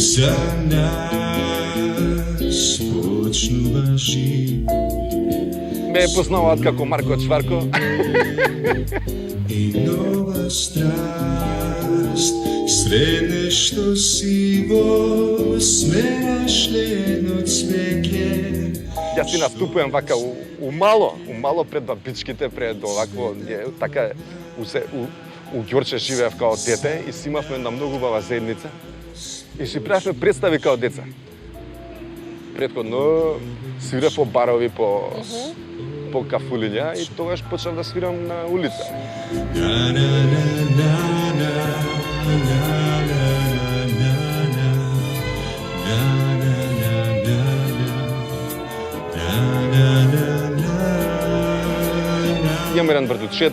За нас почнува жив. Ме познаваат како Марко Чварко. И нова страст среднеш што си во смешно цвеќе. Јас си наступувам вака у мало пред бабичките, пред овакво, така у Ѓорче живеев као дете и си имавме една многу убава заедница и си правевме представи као деца. Претходно свирев по барови, по кафулиња и тогаш почнав да свирам на улица. Имам еден братучет,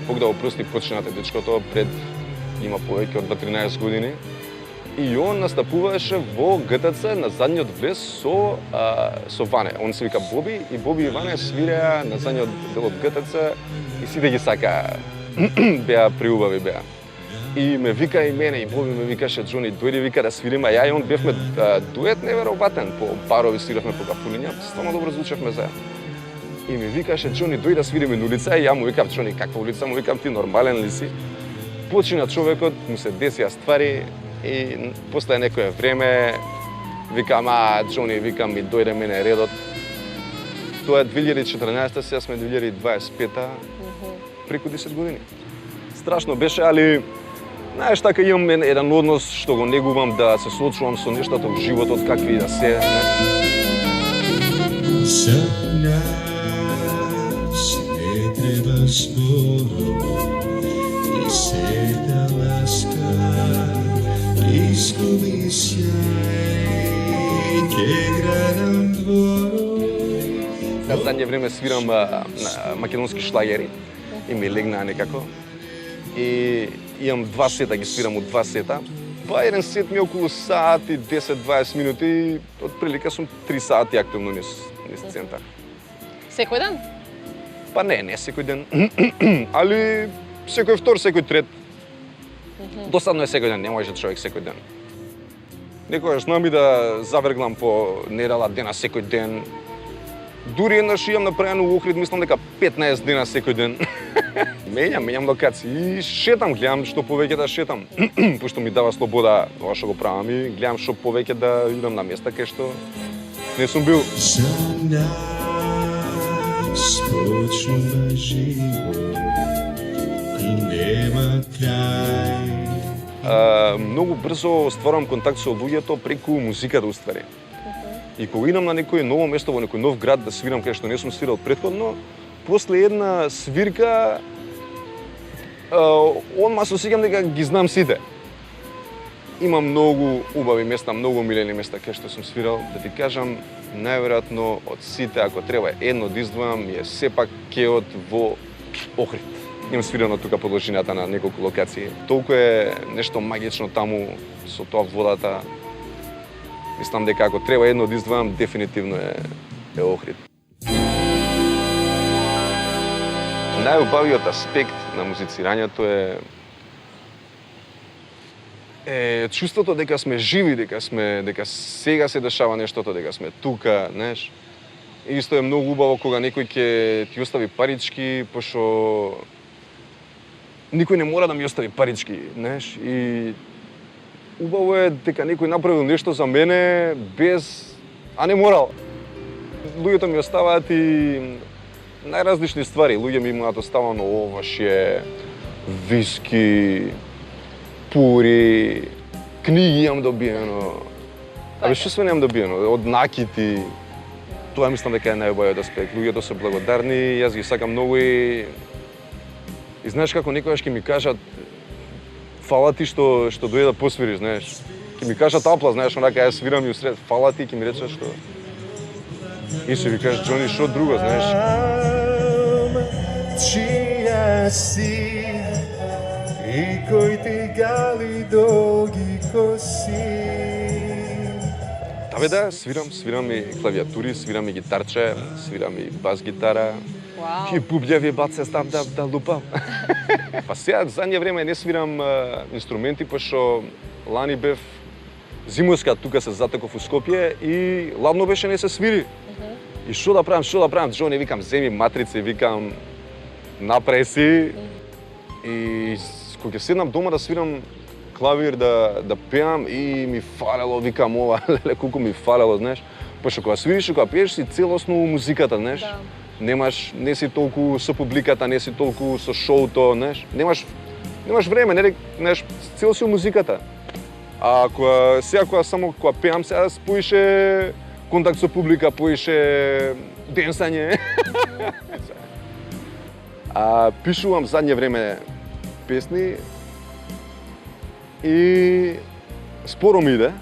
Бог да опрости почината дечкото, има повеќе од 13 години. И он настапуваше во ГТЦ на задниот влез со Ване. Он се вика Боби и Боби и Ване свиреа на задниот дел од ГТЦ и сите ги сакаа. Беа приубави беа. И ме вика и мене, и Боби ме викаше Џони, дојди вика да свириме, ја и он бевме дует неверојатен, по барови свиревме по кафулиња, стварно добро звучевме заедно. И ми викаше Џони, дојди да свириме на улица, и ја му викав Џони, каква улица, му викам ти нормален ли си? Почина човекот, му се десија ствари и после некое време викам, Џони, викам ми дојде мене редот. Тоа е 2014, сега сме 2025, преку 10 години. Страшно беше, али знаеш, така имам еден однос што го негувам да се соочувам со нештата во животот, какви и да се. За нас не треба споро и сета ласка изгуби сјај ке градам твој. Јас задње време свирам на македонски шлагери и ми легнаа некако. И имам 2 сета, ги свирам од 2 сета. Па еден сет ми е околу саат и 10-20 минути и од прилика сум 3 сати активно низ центар. Секој ден? Па не секој ден, али секој втор, секој трет. Досадно е секој ден, не може човек секој ден. Некогаш знам и да заврглам по недела дена секој ден. Дури еднаш имам направено во Охрид, мислам дека 15 дена секој ден. Менјам локации и шетам, гледам што повеќе да шетам. Пошто ми дава слобода ова што го правам и гледам што повеќе да идам на места кај што не сум бил. За нас почнува живот и нема крај. Многу брзо стварам контакт со луѓето преку музиката уствари. И кога идам на некој ново место, во некој нов град да свирам кај што не сум свирал претходно, после една свирка, одма се осеќам дека ги знам сите. Има многу убави места, многу милени места кај што сум свирал. Да ти кажам, најверојатно од сите, ако треба едно да издвојам, е сепак кеот во Охрид. Имам свирано тука по должината на неколку локации. Толку е нешто магично таму со тоа водата. Мислам дека ако треба едно да издвојам, дефинитивно е Охрид. Најубавиот аспект на музицирањето е чувството дека сме живи, дека сега се дешава нештото, дека сме тука, знаеш. Исто е многу убаво кога некој ќе ти остави парички, пошто никој не мора да ми остави парички, знаеш. И убаво е дека некој направил нешто за мене без, а не морал. Луѓето ми оставаат и најразлични ствари. Луѓе ми имаат оставано овошје, виски, пури, книги имам добиено. Абе, што све немам добиено? Од накити. Тоа мислам дека е најубавиот аспект. Луѓето се благодарни, јас ги сакам многу и знаеш како некогаш ќе ми кажат фала ти што дојде да посвириш, знаеш. Ќе ми кажат апла, знаеш, онака ја свирам и усред фала ти, ќе ми речеш што и ќе ви кажеш Џони што друго, знаеш. Чија си и кој ти гали долги коси. Абе да, свирам и клавиатури, свирам и гитарче, свирам и бас гитара. И бубљеви баце став да лупам. Па сега, задње време не свирам инструменти, пошто лани бев зимоска тука се затеков у Скопје и ладно беше не се свири. И што да правам, Джони, викам, земи матрица, викам, направи си. И кога ќе седнам дома да свирам клавир, да пеам и ми фалело, викам ова, леле, колку ми фалело, знаеш. Пошто кога свириш и кога пееш си целосно музиката, знаеш. Да. Не си толку со публиката, не си толку со шоуто, знаеш. Немаш време, не знаеш, цел си у музиката. А кога само кога пеам, сега поише контакт со публика, поише денсање. А пишувам задње време песни и споро ми иде.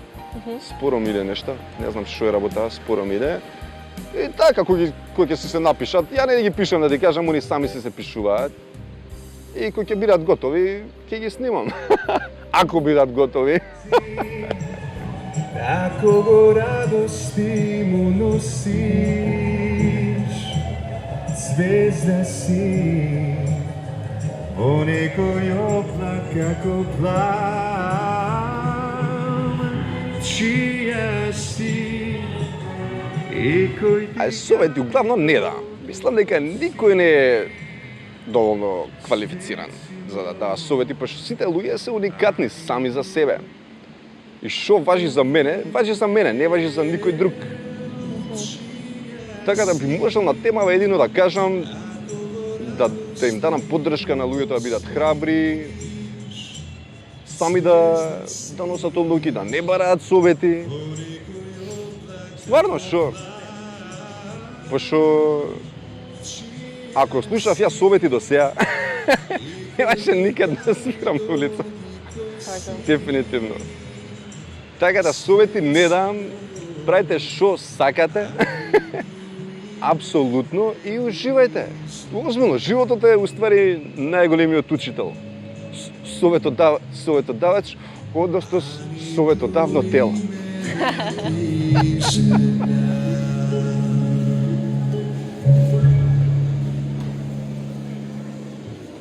Споро ми иде нешта, не знам што е работа, споро ми иде. И така, кои ќе се напишат, ја не ги пишам да ти кажам, они сами се пишуваат. И кои ќе бидат готови, ќе ги снимам. Ако бидат готови. Ако го радости му носиш, звезда си, во некој облак како плам, чија си и кој ти... А совети углавно не да. Мислам дека никој не е доволно квалифициран за да дава совети, пошто сите луѓе се уникатни сами за себе. И што важи за мене, не важи за никој друг. Така да би можел на темава едино да кажам да им дадам поддршка на луѓето да бидат храбри, сами да носат одлуки, да не бараат совети. Стварно што? Пошто ако слушав ја совети до сега, немаше никад да свирам на улица. Дефинитивно. Така да совети не дам, правите што сакате, апсолутно и уживајте. Озбилно, животот е уствари најголемиот учител. Советодавач, односно советодавно тело.